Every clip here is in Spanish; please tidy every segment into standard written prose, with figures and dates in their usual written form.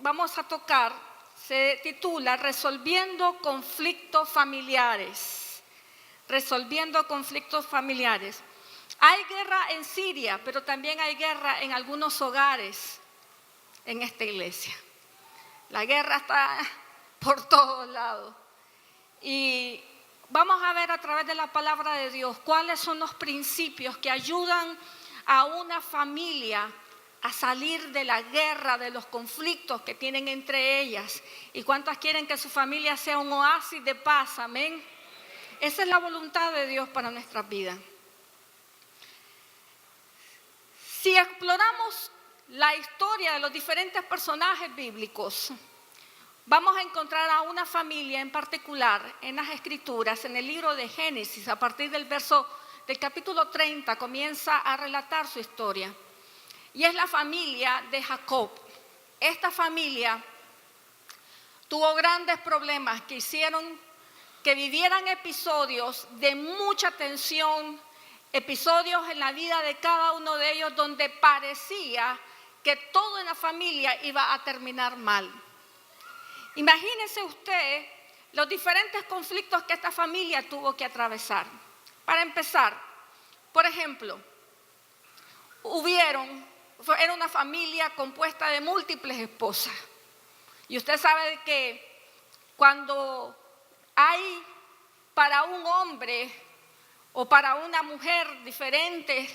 vamos a tocar se titula Resolviendo conflictos familiares. Resolviendo conflictos familiares. Hay guerra en Siria, pero también hay guerra en algunos hogares en esta iglesia. La guerra está por todos lados. Y vamos a ver a través de la palabra de Dios cuáles son los principios que ayudan a una familia a salir de la guerra, de los conflictos que tienen entre ellas. ¿Y cuántas quieren que su familia sea un oasis de paz? Amén. Esa es la voluntad de Dios para nuestras vidas. Si exploramos la historia de los diferentes personajes bíblicos, vamos a encontrar a una familia en particular en las Escrituras, en el libro de Génesis, a partir del capítulo 30, comienza a relatar su historia. Y es la familia de Jacob. Esta familia tuvo grandes problemas que hicieron que vivieran episodios de mucha tensión, episodios en la vida de cada uno de ellos donde parecía que todo en la familia iba a terminar mal. Imagínese usted los diferentes conflictos que esta familia tuvo que atravesar. Para empezar, por ejemplo, era una familia compuesta de múltiples esposas. Y usted sabe que cuando hay para un hombre o para una mujer diferentes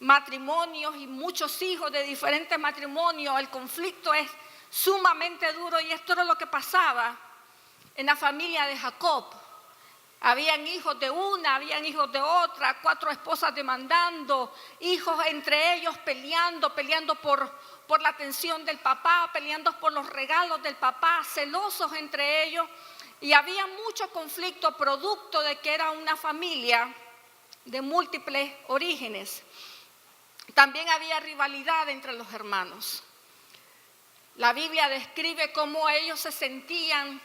matrimonios y muchos hijos de diferentes matrimonios, el conflicto es sumamente duro, y esto era lo que pasaba en la familia de Jacob. Habían hijos de una, habían hijos de otra, 4 esposas demandando, hijos entre ellos peleando por la atención del papá, peleando por los regalos del papá, celosos entre ellos. Y había mucho conflicto producto de que era una familia de múltiples orígenes. También había rivalidad entre los hermanos. La Biblia describe cómo ellos se sentían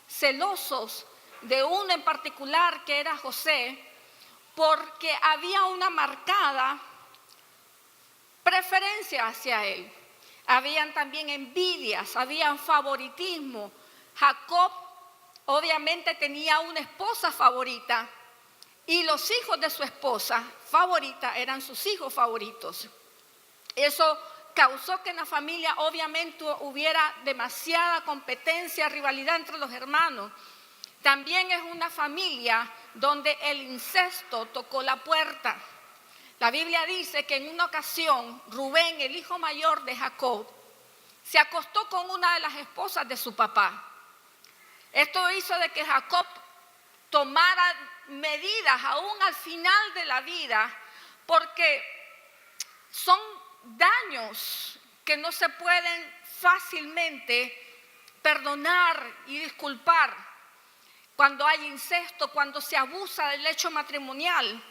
celosos de uno en particular, que era José, porque había una marcada preferencia hacia él. Habían también envidias, habían favoritismo. Jacob obviamente tenía una esposa favorita y los hijos de su esposa favorita eran sus hijos favoritos. Eso causó que en la familia obviamente hubiera demasiada competencia, rivalidad entre los hermanos. También es una familia donde el incesto tocó la puerta. La Biblia dice que en una ocasión Rubén, el hijo mayor de Jacob, se acostó con una de las esposas de su papá. Esto hizo de que Jacob tomara medidas aún al final de la vida, porque son daños que no se pueden fácilmente perdonar y disculpar. Cuando hay incesto, cuando se abusa del lecho matrimonial,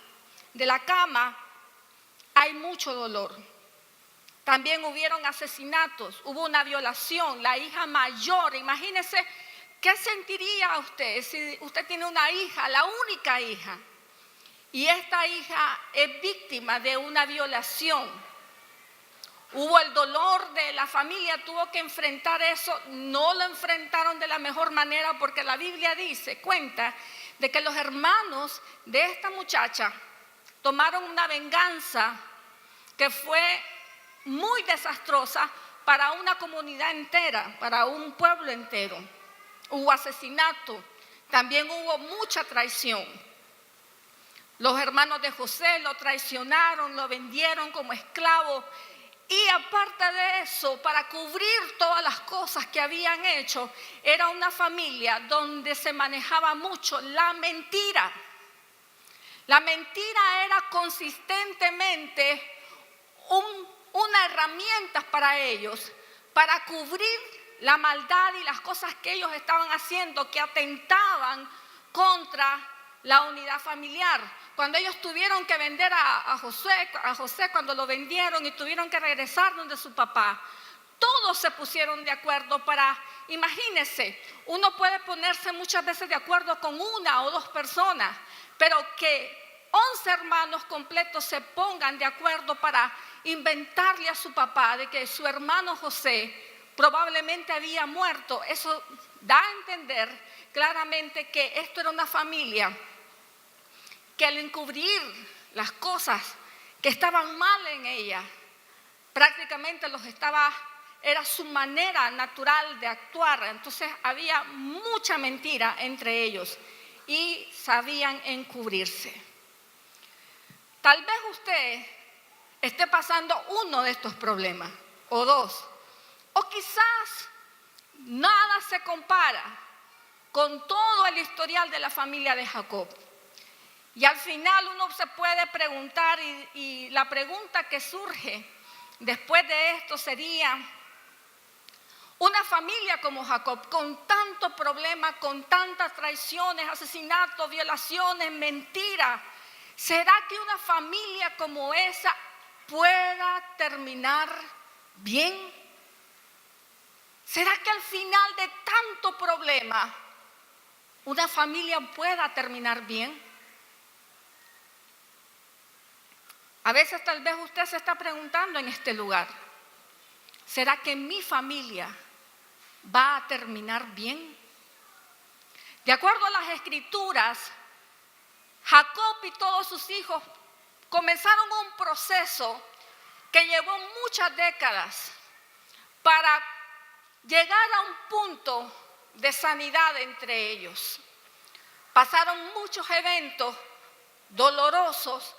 de la cama, hay mucho dolor. También hubieron asesinatos, hubo una violación, la hija mayor. Imagínese qué sentiría usted si usted tiene una hija, la única hija, y esta hija es víctima de una violación. Hubo el dolor de la familia, tuvo que enfrentar eso. No lo enfrentaron de la mejor manera, porque la Biblia cuenta de que los hermanos de esta muchacha tomaron una venganza que fue muy desastrosa para una comunidad entera, para un pueblo entero. Hubo asesinato, también hubo mucha traición. Los hermanos de José lo traicionaron, lo vendieron como esclavo. Y aparte de eso, para cubrir todas las cosas que habían hecho, era una familia donde se manejaba mucho la mentira. La mentira era consistentemente una herramienta para ellos, para cubrir la maldad y las cosas que ellos estaban haciendo, que atentaban contra la unidad familiar. Cuando ellos tuvieron que vender a José, cuando lo vendieron y tuvieron que regresar donde su papá, todos se pusieron de acuerdo imagínense, uno puede ponerse muchas veces de acuerdo con una o dos personas, pero que 11 hermanos completos se pongan de acuerdo para inventarle a su papá de que su hermano José probablemente había muerto. Eso da a entender claramente que esto era una familia que al encubrir las cosas que estaban mal en ella, prácticamente era su manera natural de actuar. Entonces había mucha mentira entre ellos y sabían encubrirse. Tal vez usted esté pasando uno de estos problemas o dos, o quizás nada se compara con todo el historial de la familia de Jacob. Y al final uno se puede preguntar, y la pregunta que surge después de esto sería: una familia como Jacob, con tanto problema, con tantas traiciones, asesinatos, violaciones, mentiras, ¿será que una familia como esa pueda terminar bien? ¿Será que al final de tanto problema una familia pueda terminar bien? A veces tal vez usted se está preguntando en este lugar: ¿será que mi familia va a terminar bien? De acuerdo a las Escrituras, Jacob y todos sus hijos comenzaron un proceso que llevó muchas décadas para llegar a un punto de sanidad entre ellos. Pasaron muchos eventos dolorosos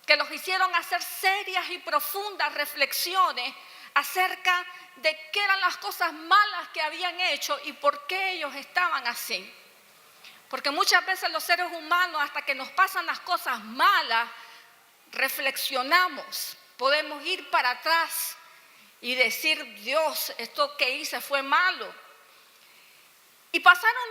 que los hicieron hacer serias y profundas reflexiones acerca de qué eran las cosas malas que habían hecho y por qué ellos estaban así. Porque muchas veces los seres humanos, hasta que nos pasan las cosas malas, reflexionamos, podemos ir para atrás y decir: Dios, esto que hice fue malo. Y pasaron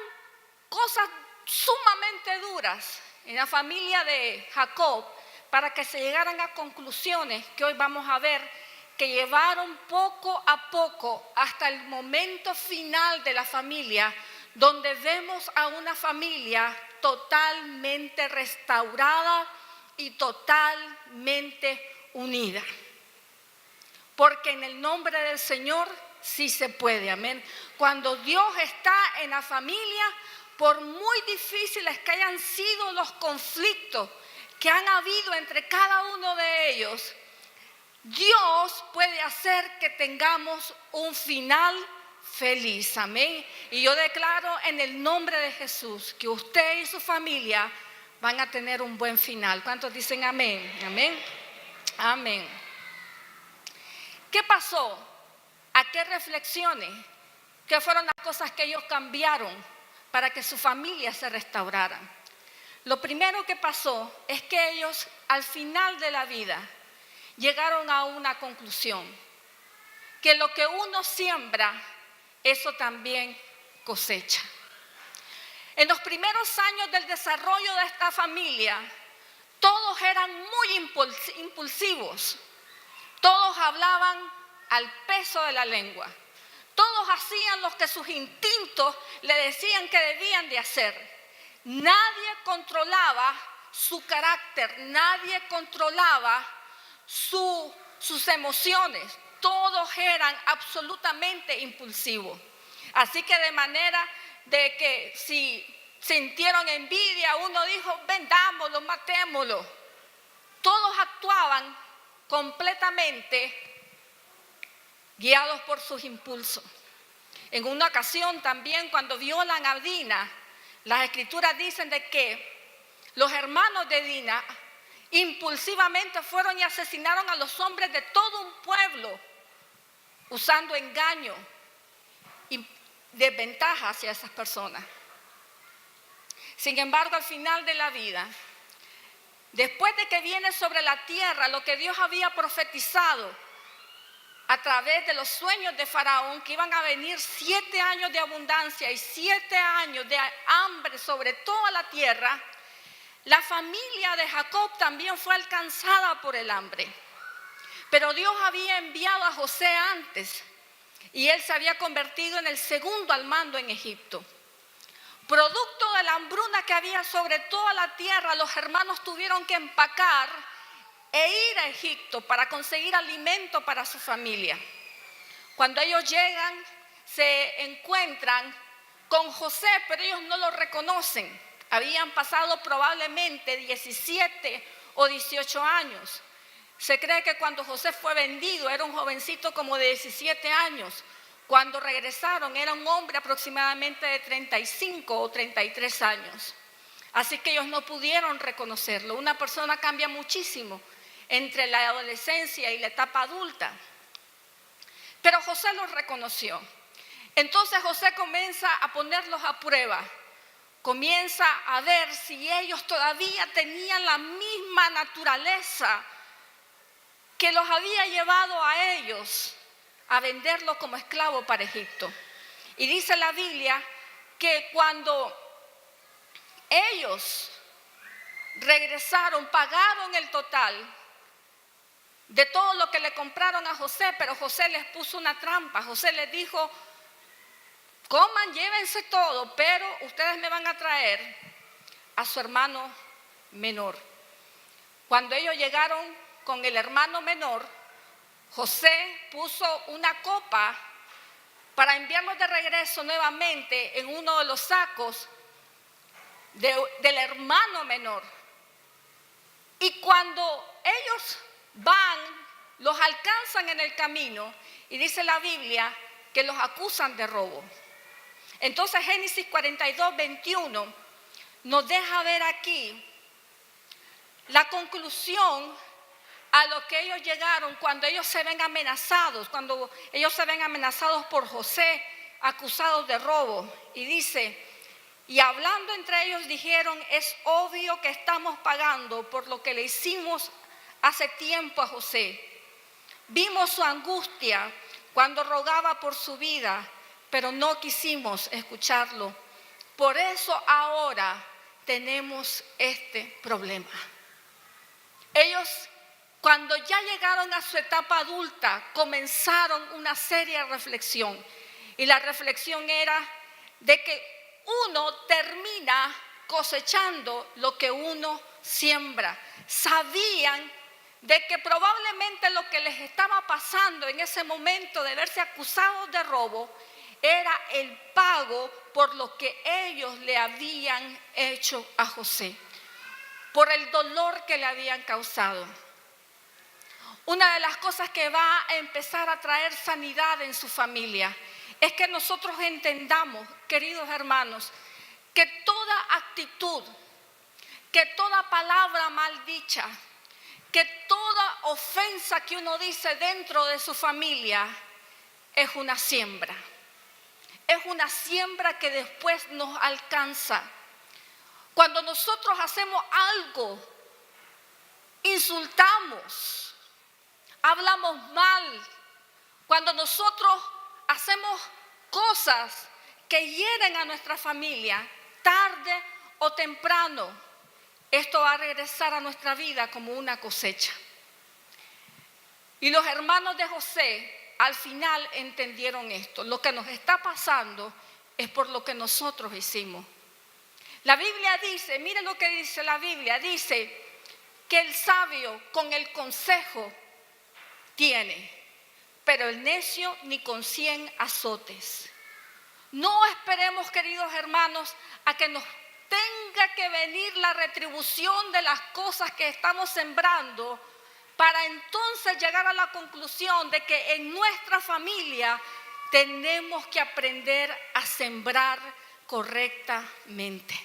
cosas sumamente duras en la familia de Jacob para que se llegaran a conclusiones que hoy vamos a ver, que llevaron poco a poco hasta el momento final de la familia, donde vemos a una familia totalmente restaurada y totalmente unida. Porque en el nombre del Señor sí se puede, amén. Cuando Dios está en la familia, por muy difíciles que hayan sido los conflictos que han habido entre cada uno de ellos, Dios puede hacer que tengamos un final feliz, amén. Y yo declaro en el nombre de Jesús que usted y su familia van a tener un buen final. ¿Cuántos dicen amén? Amén. Amén. ¿Qué pasó? ¿A qué reflexiones? ¿Qué fueron las cosas que ellos cambiaron para que su familia se restaurara? Lo primero que pasó es que ellos, al final de la vida, llegaron a una conclusión: que lo que uno siembra, eso también cosecha. En los primeros años del desarrollo de esta familia, todos eran muy impulsivos. Todos hablaban al peso de la lengua. Todos hacían lo que sus instintos le decían que debían de hacer. Nadie controlaba su carácter, nadie controlaba sus emociones. Todos eran absolutamente impulsivos. Así que de manera de que si sintieron envidia, uno dijo: vendámoslo, matémoslo. Todos actuaban completamente guiados por sus impulsos. En una ocasión también, cuando violan a Dina, las Escrituras dicen de que los hermanos de Dina impulsivamente fueron y asesinaron a los hombres de todo un pueblo, usando engaño y desventaja hacia esas personas. Sin embargo, al final de la vida, después de que viene sobre la tierra lo que Dios había profetizado a través de los sueños de Faraón, que iban a venir 7 años de abundancia y 7 años de hambre sobre toda la tierra, la familia de Jacob también fue alcanzada por el hambre. Pero Dios había enviado a José antes y él se había convertido en el segundo al mando en Egipto. Producto de la hambruna que había sobre toda la tierra, los hermanos tuvieron que empacar e ir a Egipto para conseguir alimento para su familia. Cuando ellos llegan, se encuentran con José, pero ellos no lo reconocen. Habían pasado probablemente 17 o 18 años. Se cree que cuando José fue vendido era un jovencito como de 17 años. Cuando regresaron era un hombre aproximadamente de 35 o 33 años. Así que ellos no pudieron reconocerlo. Una persona cambia muchísimo entre la adolescencia y la etapa adulta. Pero José los reconoció. Entonces José comienza a ponerlos a prueba. Comienza a ver si ellos todavía tenían la misma naturaleza que los había llevado a ellos a venderlos como esclavos para Egipto. Y dice la Biblia que cuando ellos regresaron, pagaron el total de todo lo que le compraron a José, pero José les puso una trampa. José les dijo: coman, llévense todo, pero ustedes me van a traer a su hermano menor. Cuando ellos llegaron con el hermano menor, José puso una copa para enviarlos de regreso nuevamente en uno de los sacos del hermano menor. Y cuando ellos van, los alcanzan en el camino y dice la Biblia que los acusan de robo. Entonces Génesis 42, 21 nos deja ver aquí la conclusión a lo que ellos llegaron cuando ellos se ven amenazados, por José, acusados de robo. Y dice: y hablando entre ellos dijeron: es obvio que estamos pagando por lo que le hicimos hace tiempo a José. Vimos su angustia cuando rogaba por su vida, pero no quisimos escucharlo. Por eso ahora tenemos este problema. Ellos, cuando ya llegaron a su etapa adulta, comenzaron una seria reflexión. Y la reflexión era de que uno termina cosechando lo que uno siembra. Sabían de que probablemente lo que les estaba pasando en ese momento de verse acusados de robo era el pago por lo que ellos le habían hecho a José, por el dolor que le habían causado. Una de las cosas que va a empezar a traer sanidad en su familia es que nosotros entendamos, queridos hermanos, que toda actitud, que toda palabra mal dicha, que toda ofensa que uno dice dentro de su familia es una siembra. Es una siembra que después nos alcanza. Cuando nosotros hacemos algo, insultamos, hablamos mal, cuando nosotros hacemos cosas que hieren a nuestra familia, tarde o temprano, esto va a regresar a nuestra vida como una cosecha. Y los hermanos de José al final entendieron esto. Lo que nos está pasando es por lo que nosotros hicimos. La Biblia dice, miren lo que dice la Biblia, dice que el sabio con el consejo tiene, pero el necio ni con 100 azotes. No esperemos, queridos hermanos, a que nos tenga que venir la retribución de las cosas que estamos sembrando para entonces llegar a la conclusión de que en nuestra familia tenemos que aprender a sembrar correctamente.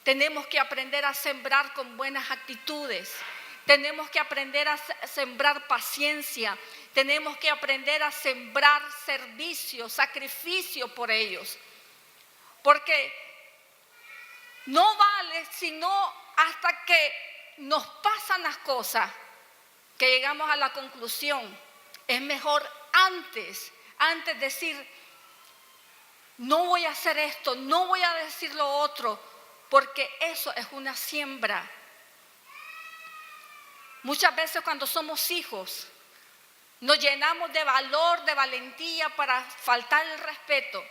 Tenemos que aprender a sembrar con buenas actitudes. Tenemos que aprender a sembrar paciencia. Tenemos que aprender a sembrar servicio, sacrificio por ellos. Porque no vale sino hasta que nos pasan las cosas que llegamos a la conclusión. Es mejor antes decir: no voy a hacer esto, no voy a decir lo otro, porque eso es una siembra. Muchas veces cuando somos hijos nos llenamos de valor, de valentía para faltar el respeto,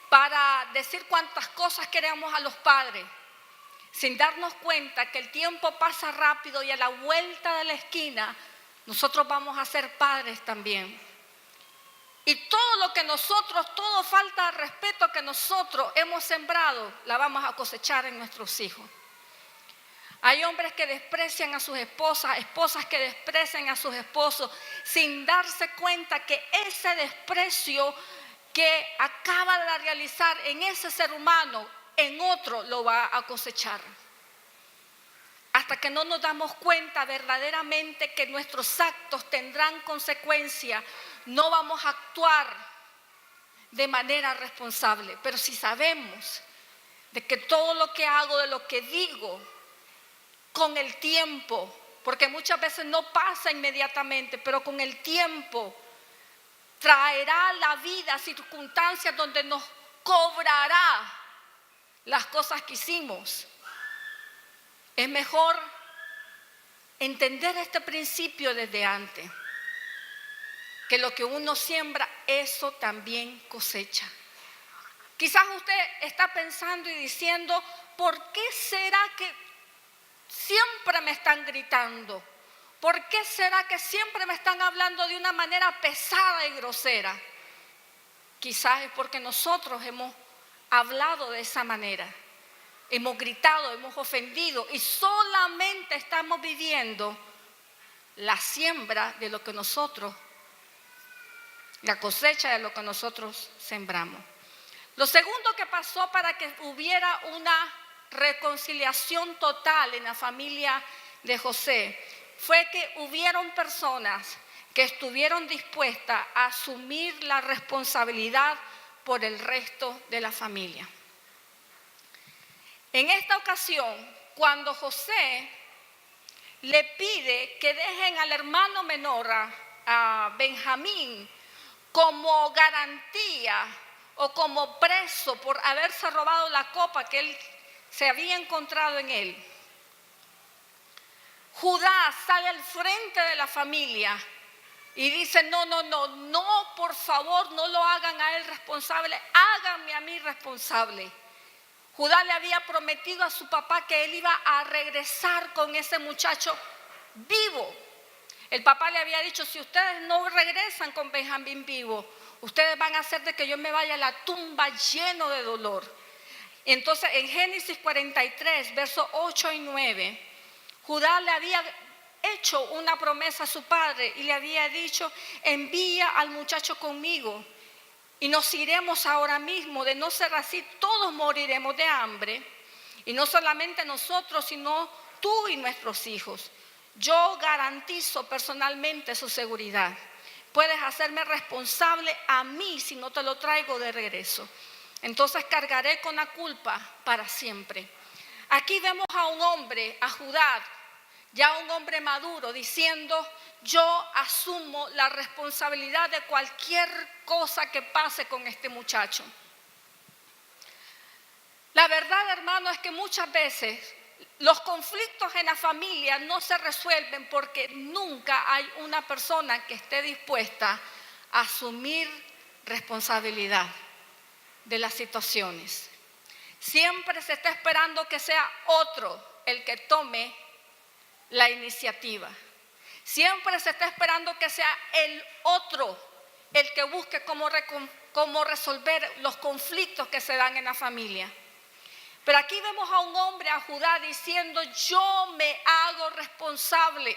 para decir cuantas cosas queremos a los padres, sin darnos cuenta que el tiempo pasa rápido y a la vuelta de la esquina nosotros vamos a ser padres también. Y todo lo que nosotros, toda falta de respeto que nosotros hemos sembrado, la vamos a cosechar en nuestros hijos. Hay hombres que desprecian a sus esposas, esposas que desprecian a sus esposos, sin darse cuenta que ese desprecio que acaba de realizar en ese ser humano, en otro lo va a cosechar. Hasta que no nos damos cuenta verdaderamente que nuestros actos tendrán consecuencias, no vamos a actuar de manera responsable. Pero si sabemos de que todo lo que hago, de lo que digo, con el tiempo, porque muchas veces no pasa inmediatamente, pero con el tiempo traerá la vida circunstancias donde nos cobrará las cosas que hicimos. Es mejor entender este principio desde antes, que lo que uno siembra, eso también cosecha. Quizás usted está pensando y diciendo, ¿por qué será que siempre me están gritando? ¿Por qué será que siempre me están hablando de una manera pesada y grosera? Quizás es porque nosotros hemos hablado de esa manera. Hemos gritado, hemos ofendido y solamente estamos viviendo la siembra de lo que nosotros, la cosecha de lo que nosotros sembramos. Lo segundo que pasó para que hubiera una reconciliación total en la familia de José fue que hubieron personas que estuvieron dispuestas a asumir la responsabilidad por el resto de la familia. En esta ocasión, cuando José le pide que dejen al hermano menor, a Benjamín, como garantía o como preso por haberse robado la copa que él se había encontrado en él, Judá sale al frente de la familia y dice, no, por favor, no lo hagan a él responsable, háganme a mí responsable. Judá le había prometido a su papá que él iba a regresar con ese muchacho vivo. El papá le había dicho, si ustedes no regresan con Benjamín vivo, ustedes van a hacer de que yo me vaya a la tumba lleno de dolor. Entonces en Génesis 43, versos 8 y 9, Judá le había hecho una promesa a su padre y le había dicho, envía al muchacho conmigo y nos iremos ahora mismo, de no ser así todos moriremos de hambre, y no solamente nosotros, sino tú y nuestros hijos. Yo garantizo personalmente su seguridad. Puedes hacerme responsable a mí si no te lo traigo de regreso. Entonces cargaré con la culpa para siempre. Aquí vemos a un hombre, a Judá, ya un hombre maduro, diciendo, yo asumo la responsabilidad de cualquier cosa que pase con este muchacho. La verdad, hermano, es que muchas veces los conflictos en la familia no se resuelven porque nunca hay una persona que esté dispuesta a asumir responsabilidad de las situaciones. Siempre se está esperando que sea otro el que tome la iniciativa. Siempre se está esperando que sea el otro el que busque cómo resolver los conflictos que se dan en la familia. Pero aquí vemos a un hombre, a Judá, diciendo, yo me hago responsable.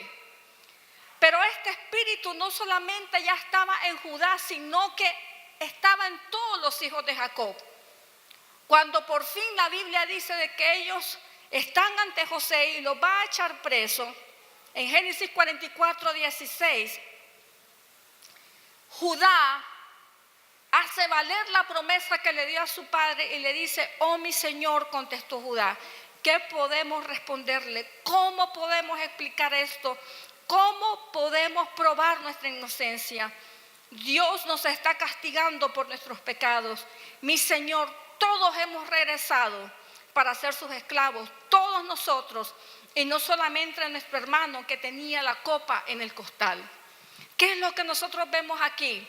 Pero este espíritu no solamente ya estaba en Judá, sino que estaba en todos los hijos de Jacob. Cuando por fin la Biblia dice de que ellos están ante José y los va a echar preso, en Génesis 44, 16, Judá hace valer la promesa que le dio a su padre y le dice, oh mi señor, contestó Judá, ¿qué podemos responderle? ¿Cómo podemos explicar esto? ¿Cómo podemos probar nuestra inocencia? Dios nos está castigando por nuestros pecados. Mi señor, todos hemos regresado para ser sus esclavos, todos nosotros, y no solamente nuestro hermano que tenía la copa en el costal. ¿Qué es lo que nosotros vemos aquí?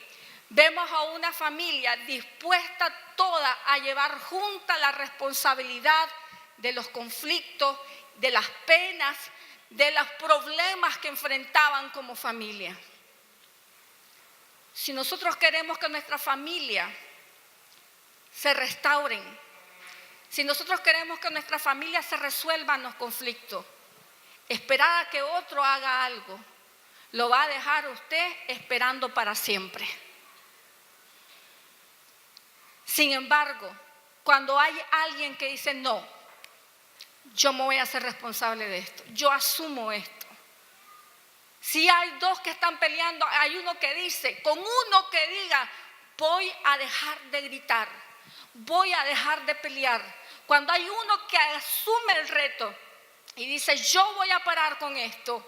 Vemos a una familia dispuesta toda a llevar junta la responsabilidad de los conflictos, de las penas, de los problemas que enfrentaban como familia. Si nosotros queremos que nuestra familia se restauren, si nosotros queremos que nuestra familia se resuelvan los conflictos, esperar a que otro haga algo, lo va a dejar usted esperando para siempre. Sin embargo, cuando hay alguien que dice no, yo me voy a hacer responsable de esto, yo asumo esto. Si hay dos que están peleando, hay uno que dice, con uno que diga, voy a dejar de gritar, voy a dejar de pelear. Cuando hay uno que asume el reto y dice, yo voy a parar con esto,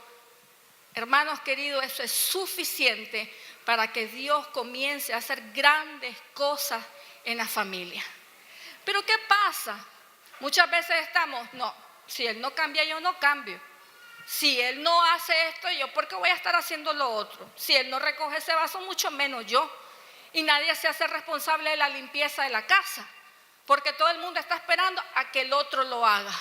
hermanos queridos, eso es suficiente para que Dios comience a hacer grandes cosas en la familia. Pero ¿qué pasa? Muchas veces estamos, no, si Él no cambia, yo no cambio. Si Él no hace esto, yo ¿por qué voy a estar haciendo lo otro? Si Él no recoge ese vaso, mucho menos yo. Y nadie se hace responsable de la limpieza de la casa, porque todo el mundo está esperando a que el otro lo haga.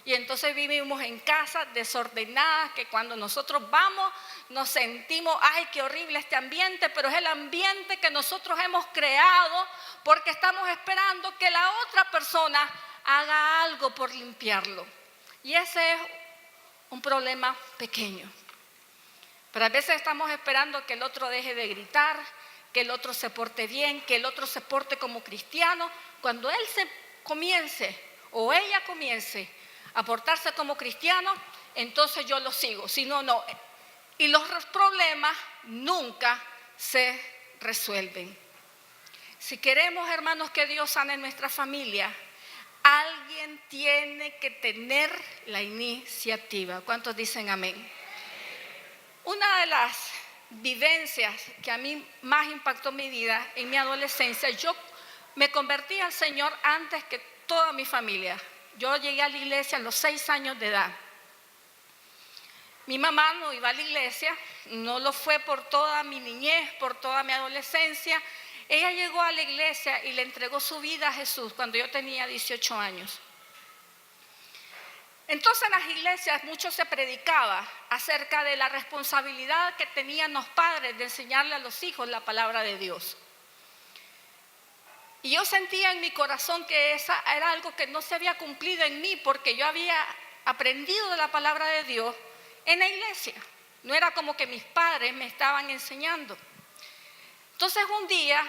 Y entonces vivimos en casas desordenadas, que cuando nosotros vamos nos sentimos, ay, qué horrible este ambiente, pero es el ambiente que nosotros hemos creado porque estamos esperando que la otra persona haga algo por limpiarlo. Y ese es un problema pequeño. Pero a veces estamos esperando que el otro deje de gritar, que el otro se porte bien, que el otro se porte como cristiano. Cuando él se comience o ella comience a portarse como cristiano, entonces yo lo sigo, si no, no. Y los problemas nunca se resuelven. Si queremos, hermanos, que Dios sane nuestra familia, alguien tiene que tener la iniciativa. ¿Cuántos dicen amén? Una de las vivencias que a mí más impactó mi vida en mi adolescencia, yo me convertí al Señor antes que toda mi familia. Yo llegué a la iglesia a los 6 años de edad. Mi mamá no iba a la iglesia, no lo fue por toda mi niñez, por toda mi adolescencia. Ella llegó a la iglesia y le entregó su vida a Jesús cuando yo tenía 18 años. Entonces en las iglesias mucho se predicaba acerca de la responsabilidad que tenían los padres de enseñarle a los hijos la palabra de Dios. Y yo sentía en mi corazón que esa era algo que no se había cumplido en mí, porque yo había aprendido de la palabra de Dios en la iglesia. No era como que mis padres me estaban enseñando. Entonces un día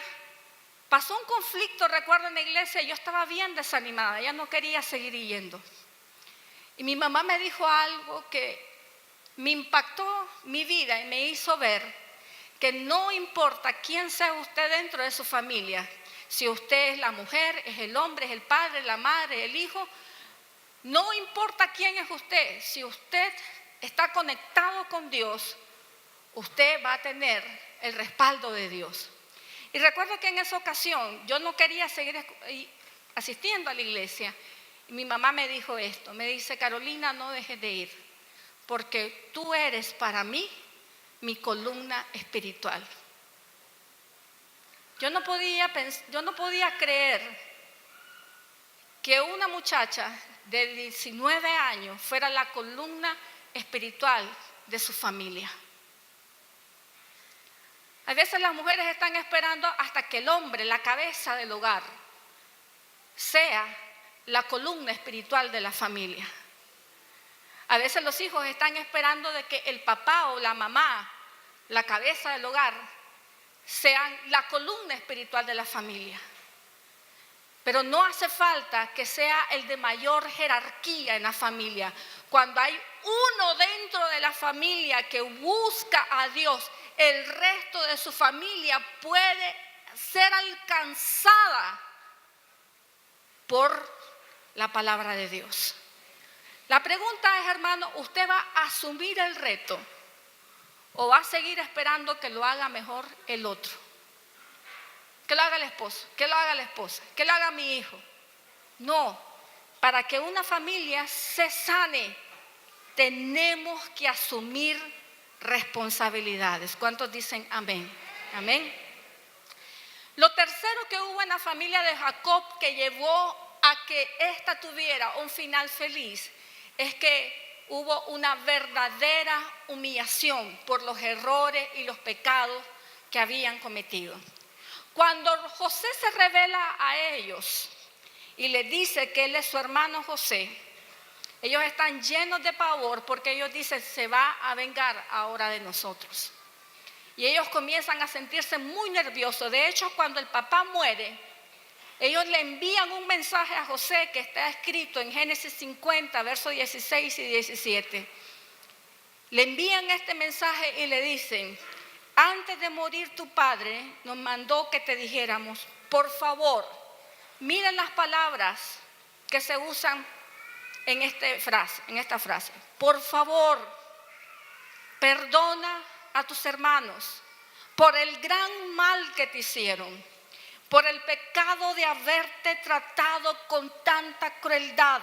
pasó un conflicto, recuerdo, en la iglesia, y yo estaba bien desanimada, ya no quería seguir yendo. Y mi mamá me dijo algo que me impactó mi vida y me hizo ver que no importa quién sea usted dentro de su familia, si usted es la mujer, es el hombre, es el padre, la madre, el hijo, no importa quién es usted, si usted está conectado con Dios, usted va a tener el respaldo de Dios. Y recuerdo que en esa ocasión yo no quería seguir asistiendo a la iglesia. Y mi mamá me dijo esto, me dice, Carolina, no dejes de ir, porque tú eres para mí mi columna espiritual. Yo no podía creer que una muchacha de 19 años fuera la columna espiritual de su familia. A veces las mujeres están esperando hasta que el hombre, la cabeza del hogar, sea la columna espiritual de la familia. A veces los hijos están esperando de que el papá o la mamá, la cabeza del hogar, sean la columna espiritual de la familia. Pero no hace falta que sea el de mayor jerarquía en la familia. Cuando hay uno dentro de la familia que busca a Dios, el resto de su familia puede ser alcanzada por la palabra de Dios. La pregunta es, hermano, ¿usted va a asumir el reto o va a seguir esperando que lo haga mejor el otro? Que lo haga el esposo, que lo haga la esposa, que lo haga mi hijo. No, para que una familia se sane, tenemos que asumir responsabilidades. ¿Cuántos dicen amén? Amén. Lo tercero que hubo en la familia de Jacob que llevó a que ésta tuviera un final feliz es que hubo una verdadera humillación por los errores y los pecados que habían cometido. Cuando José se revela a ellos y les dice que él es su hermano José, ellos están llenos de pavor porque ellos dicen, se va a vengar ahora de nosotros. Y ellos comienzan a sentirse muy nerviosos. De hecho, cuando el papá muere, ellos le envían un mensaje a José que está escrito en Génesis 50, versos 16 y 17. Le envían este mensaje y le dicen, antes de morir tu padre nos mandó que te dijéramos, por favor, miren las palabras que se usan en esta frase. Por favor, perdona a tus hermanos por el gran mal que te hicieron, por el pecado de haberte tratado con tanta crueldad.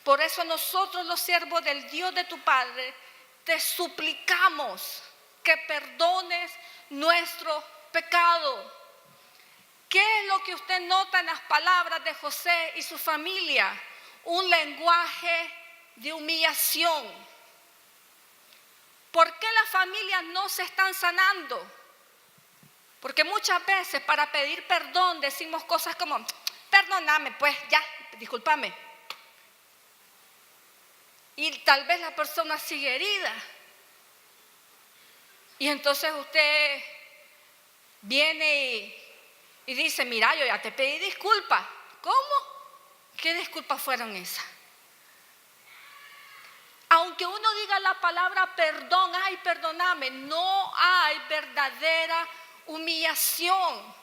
Por eso nosotros, los siervos del Dios de tu Padre, te suplicamos que perdones nuestro pecado. ¿Qué es lo que usted nota en las palabras de José y su familia? Un lenguaje de humillación. ¿Por qué las familias no se están sanando? Porque muchas veces para pedir perdón decimos cosas como, perdóname, pues ya, discúlpame. Y tal vez la persona sigue herida. Y entonces usted viene y dice, mira, yo ya te pedí disculpas. ¿Cómo? ¿Qué disculpas fueron esas? Aunque uno diga la palabra perdón, ay, perdóname, no hay verdadera humillación.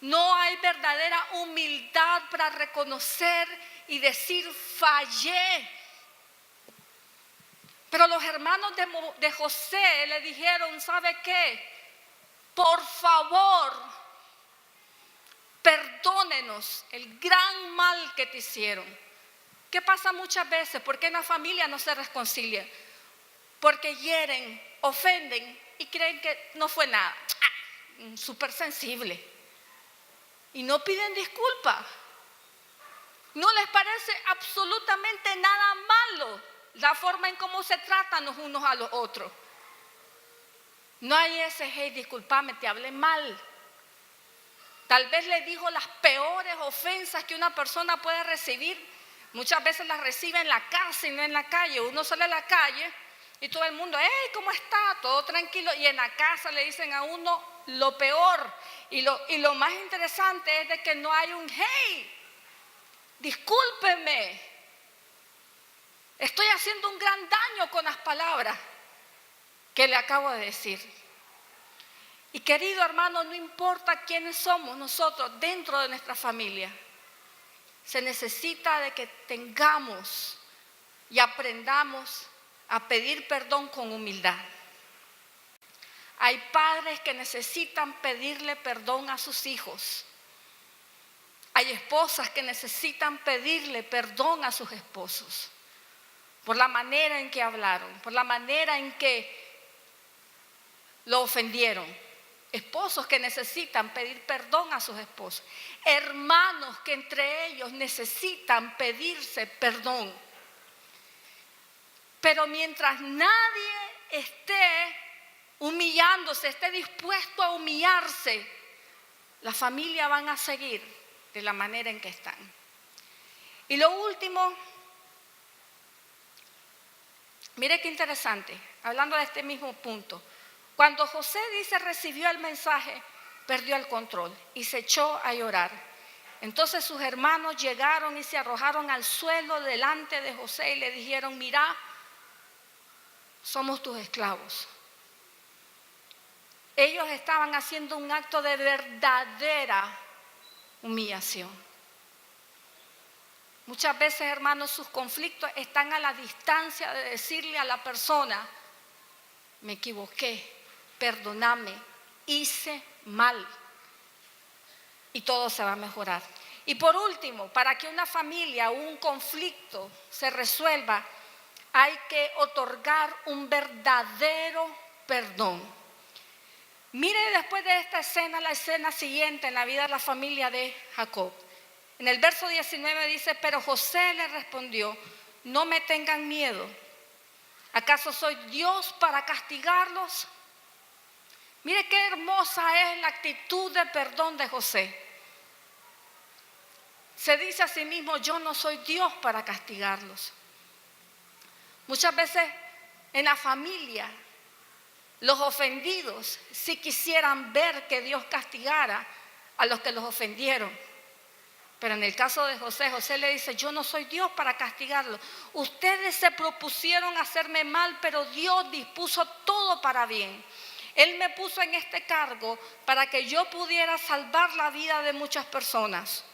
No hay verdadera humildad para reconocer y decir, fallé. Pero los hermanos de José le dijeron, ¿sabe qué? Por favor, perdónenos el gran mal que te hicieron. ¿Qué pasa muchas veces? ¿Por qué en la familia no se reconcilia? Porque hieren, ofenden y creen que no fue nada. Súper sensible. Y no piden disculpas. No les parece absolutamente nada malo la forma en cómo se tratan los unos a los otros. No hay ese, hey, discúlpame, te hablé mal. Tal vez le dijo las peores ofensas que una persona puede recibir. Muchas veces las recibe en la casa y no en la calle. Uno sale a la calle y todo el mundo, hey, ¿cómo está? Todo tranquilo. Y en la casa le dicen a uno lo peor. Y lo más interesante es de que no hay un, hey, discúlpeme. Estoy haciendo un gran daño con las palabras que le acabo de decir. Y querido hermano, no importa quiénes somos nosotros dentro de nuestra familia, se necesita de que tengamos y aprendamos a pedir perdón con humildad. Hay padres que necesitan pedirle perdón a sus hijos. Hay esposas que necesitan pedirle perdón a sus esposos por la manera en que hablaron, por la manera en que lo ofendieron. Esposos que necesitan pedir perdón a sus esposos. Hermanos que entre ellos necesitan pedirse perdón. Pero mientras nadie esté humillándose, esté dispuesto a humillarse, las familias van a seguir de la manera en que están. Y lo último, mire qué interesante, hablando de este mismo punto. Cuando José dice recibió el mensaje, perdió el control y se echó a llorar. Entonces sus hermanos llegaron y se arrojaron al suelo delante de José y le dijeron, mira, somos tus esclavos. Ellos estaban haciendo un acto de verdadera humillación. Muchas veces, hermanos, sus conflictos están a la distancia de decirle a la persona, me equivoqué, perdóname, hice mal y todo se va a mejorar. Y por último, para que una familia o un conflicto se resuelva, hay que otorgar un verdadero perdón. Mire después de esta escena, la escena siguiente en la vida de la familia de Jacob. En el verso 19 dice, pero José le respondió, no me tengan miedo. ¿Acaso soy Dios para castigarlos? Mire qué hermosa es la actitud de perdón de José. Se dice a sí mismo, yo no soy Dios para castigarlos. Muchas veces en la familia, los ofendidos sí quisieran ver que Dios castigara a los que los ofendieron. Pero en el caso de José, José le dice, yo no soy Dios para castigarlos. Ustedes se propusieron hacerme mal, pero Dios dispuso todo para bien. Él me puso en este cargo para que yo pudiera salvar la vida de muchas personas.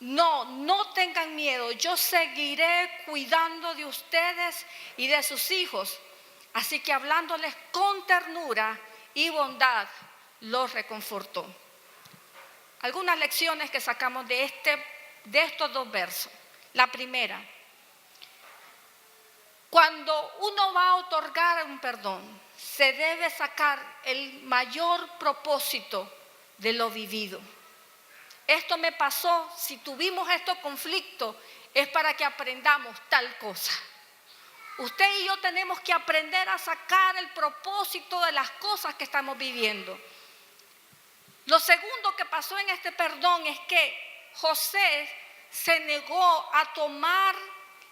No tengan miedo, yo seguiré cuidando de ustedes y de sus hijos. Así que hablándoles con ternura y bondad, los reconfortó. Algunas lecciones que sacamos de estos dos versos. La primera, cuando uno va a otorgar un perdón, se debe sacar el mayor propósito de lo vivido. Esto me pasó, si tuvimos estos conflictos, es para que aprendamos tal cosa. Usted y yo tenemos que aprender a sacar el propósito de las cosas que estamos viviendo. Lo segundo que pasó en este perdón es que José se negó a tomar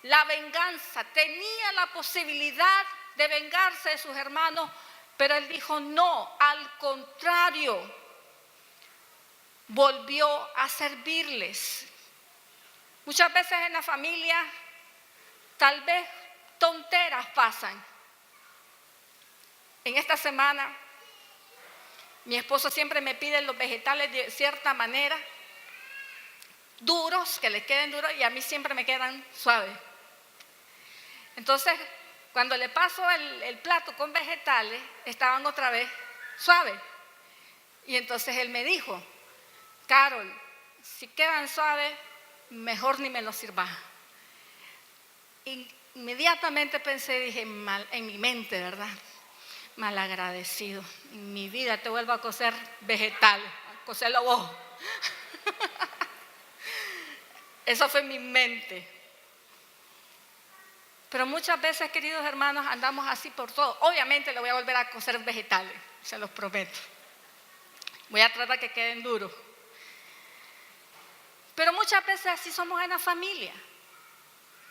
la venganza. Tenía la posibilidad de vengarse de sus hermanos, pero él dijo no, al contrario, volvió a servirles. Muchas veces en la familia, tal vez tonteras pasan. En esta semana, mi esposo siempre me pide los vegetales de cierta manera, duros, que le queden duros, y a mí siempre me quedan suaves. Entonces, cuando le paso el plato con vegetales, estaban otra vez suaves. Y entonces él me dijo, Carol, si quedan suaves, mejor ni me los sirvas. Inmediatamente pensé, dije, mal, en mi mente, ¿verdad? Malagradecido. En mi vida te vuelvo a cocer vegetales, a cocerlo vos. Eso fue en mi mente. Pero muchas veces, queridos hermanos, andamos así por todo. Obviamente le voy a volver a cocer vegetales, se los prometo. Voy a tratar que queden duros. Pero muchas veces así somos en la familia.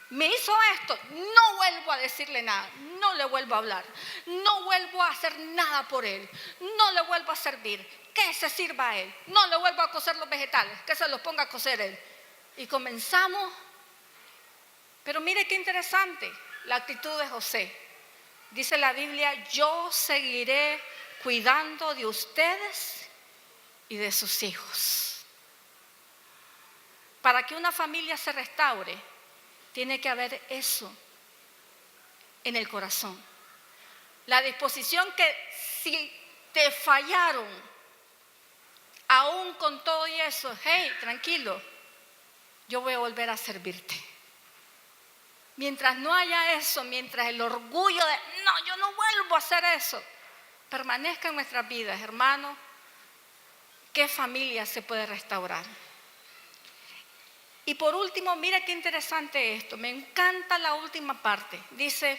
Me hizo esto, no vuelvo a decirle nada, no le vuelvo a hablar, no vuelvo a hacer nada por él, no le vuelvo a servir, que se sirva a él, no le vuelvo a cocer los vegetales, que se los ponga a cocer él. Y comenzamos, pero mire qué interesante la actitud de José. Dice la Biblia, yo seguiré cuidando de ustedes y de sus hijos. Para que una familia se restaure, tiene que haber eso en el corazón. La disposición que si te fallaron, aún con todo y eso, hey, tranquilo, yo voy a volver a servirte. Mientras no haya eso, mientras el orgullo de, no, yo no vuelvo a hacer eso, permanezca en nuestras vidas, hermanos, ¿qué familia se puede restaurar? Y por último, mira qué interesante esto, me encanta la última parte. Dice,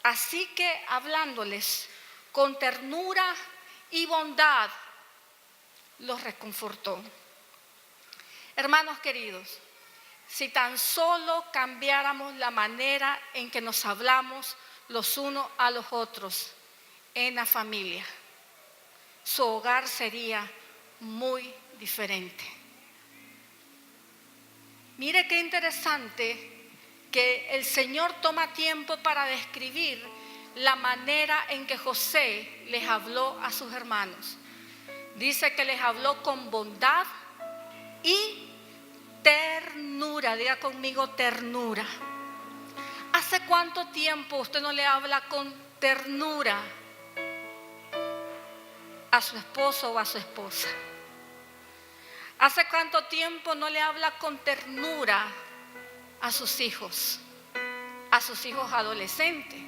así que hablándoles con ternura y bondad, los reconfortó. Hermanos queridos, si tan solo cambiáramos la manera en que nos hablamos los unos a los otros en la familia, su hogar sería muy diferente. Mire qué interesante que el Señor toma tiempo para describir la manera en que José les habló a sus hermanos. Dice que les habló con bondad y ternura. Diga conmigo ternura. ¿Hace cuánto tiempo usted no le habla con ternura a su esposo o a su esposa? ¿Hace cuánto tiempo no le habla con ternura a sus hijos adolescentes?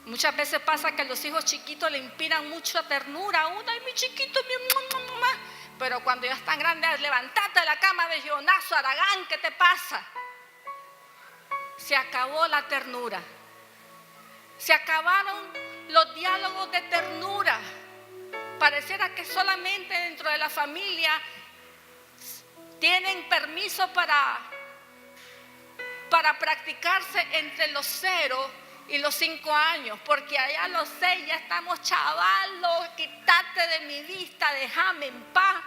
Muchas veces pasa que los hijos chiquitos le inspiran mucha ternura a uno. Ay, mi chiquito, mi mamá. Pero cuando ya están grandes, levantate de la cama, bellonazo, Aragán, ¿qué te pasa? Se acabó la ternura. Se acabaron los diálogos de ternura. Pareciera que solamente dentro de la familia tienen permiso para practicarse entre los 0 y los 5 años, porque allá a los 6 ya estamos chavalos, quítate de mi vista, déjame en paz.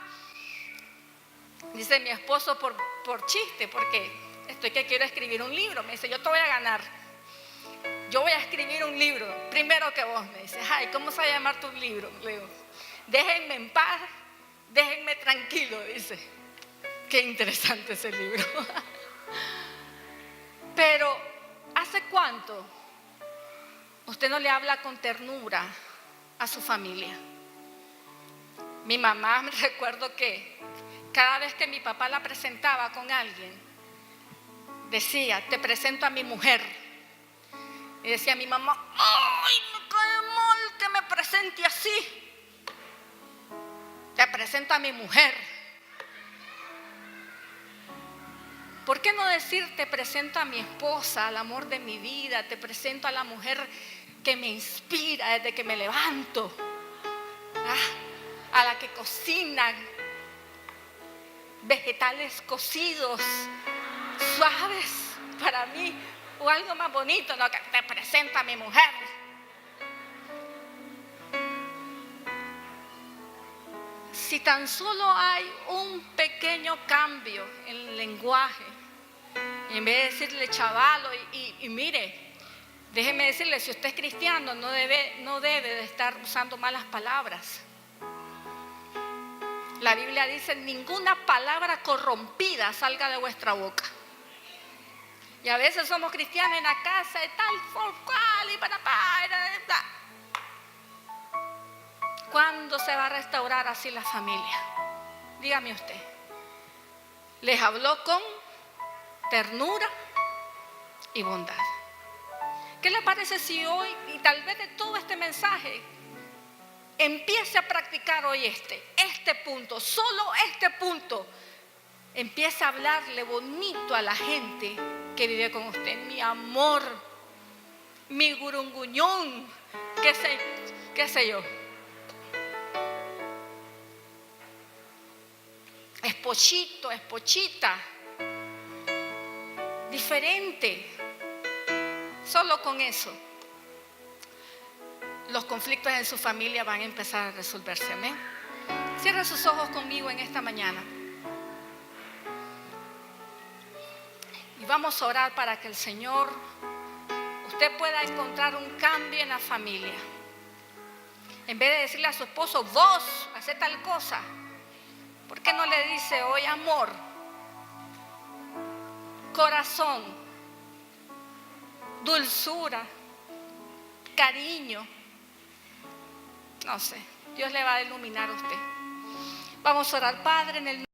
Dice mi esposo por chiste, porque estoy que quiero escribir un libro. Me dice, yo te voy a ganar. Yo voy a escribir un libro, primero que vos. Me dice, ay, ¿cómo se va a llamar tu libro? Le digo, déjenme en paz, déjenme tranquilo, dice. Qué interesante ese libro. Pero, ¿hace cuánto usted no le habla con ternura a su familia? Mi mamá, me recuerdo que cada vez que mi papá la presentaba con alguien, decía, te presento a mi mujer. Y decía mi mamá, ay, me cae mal que me presente así. Te presento a mi mujer. ¿Por qué no decir te presento a mi esposa, al amor de mi vida? Te presento a la mujer que me inspira desde que me levanto, a la que cocina vegetales cocidos, suaves para mí, o algo más bonito, ¿no? Que te presento a mi mujer. Si tan solo hay un pequeño cambio en el lenguaje, y en vez de decirle chavalo, y mire, déjeme decirle, si usted es cristiano, no debe de estar usando malas palabras. La Biblia dice, ninguna palabra corrompida salga de vuestra boca. Y a veces somos cristianos en la casa y tal, por cual, y para. ¿Cuándo se va a restaurar así la familia? Dígame usted. Les habló con ternura y bondad. ¿Qué le parece si hoy, y tal vez de todo este mensaje, empiece a practicar hoy este punto, solo este punto? Empiece a hablarle bonito a la gente que vive con usted. Mi amor, mi gurunguñón, qué sé yo. Espochito, espochita. Diferente. Solo con eso los conflictos en su familia van a empezar a resolverse. Amén. Cierre sus ojos conmigo en esta mañana. Y vamos a orar para que el Señor, usted pueda encontrar un cambio en la familia. En vez de decirle a su esposo, vos, hacé tal cosa, ¿por qué no le dice hoy amor, corazón, dulzura, cariño? No sé, Dios le va a iluminar a usted. Vamos a orar, Padre, en el